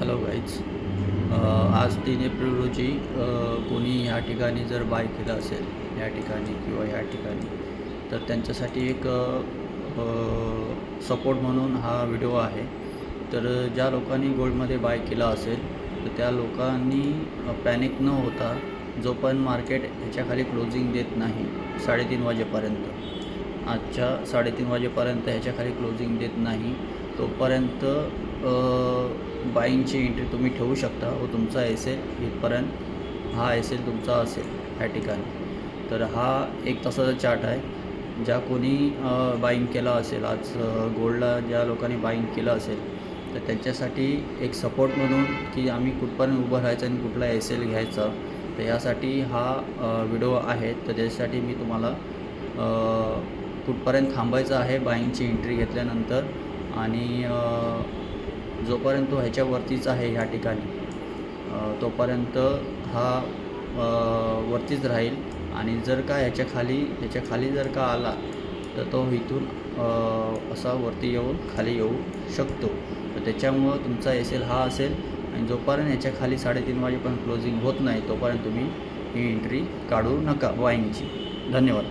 Hello guys, आज 3 April रोजी कोणी ह्या ठिकाणी जर बाय केलं असेल या ठिकाणी किंवा ह्या ठिकाणी, तर त्यांच्यासाठी एक सपोर्ट म्हणून हा व्हिडिओ आहे. तर ज्या लोकांनी गोल्डमध्ये बाय केला असेल तर त्या लोकांनी पॅनिक न होता, जोपर्यंत मार्केट ह्याच्याखाली क्लोजिंग देत नाही 3:30 वाजेपर्यंत, आजच्या 3:30 वाजेपर्यंत ह्याच्याखाली क्लोजिंग देत नाही, तोपर्यंत बाईंगची एंट्री तुम्ही ठेवू शकता व तुमचा एल इथपर्यंत हा एल तुमचा असेल ह्या ठिकाणी. तर हा 1 तासाचा चार्ट आहे. ज्या कोणी बाईंग केला असेल आज गोल्डला, ज्या लोकांनी बाईंग केलं असेल तर त्यांच्यासाठी एक सपोर्ट म्हणून की आम्ही कुठपर्यंत उभं राहायचं आणि कुठला एल घ्यायचा, तर यासाठी हा व्हिडिओ आहे. तर त्याच्यासाठी मी तुम्हाला कुठपर्यंत थांबायचं आहे बाईंगची एंट्री घेतल्यानंतर, आणि जोपर्यंत तो ह्याच्यावरतीच आहे ह्या ठिकाणी तोपर्यंत हा वरतीच राहील. आणि जर का ह्याच्या खाली जर का आला तर तो इथून असा वरती येऊन खाली येऊ शकतो. तर त्याच्यामुळं तुमचा एल हा असेल, आणि जोपर्यंत ह्याच्या खाली 3:30 वाजेपर्यंत क्लोजिंग होत नाही तोपर्यंत तुम्ही ही एंट्री काढू नका बाईंगची. धन्यवाद.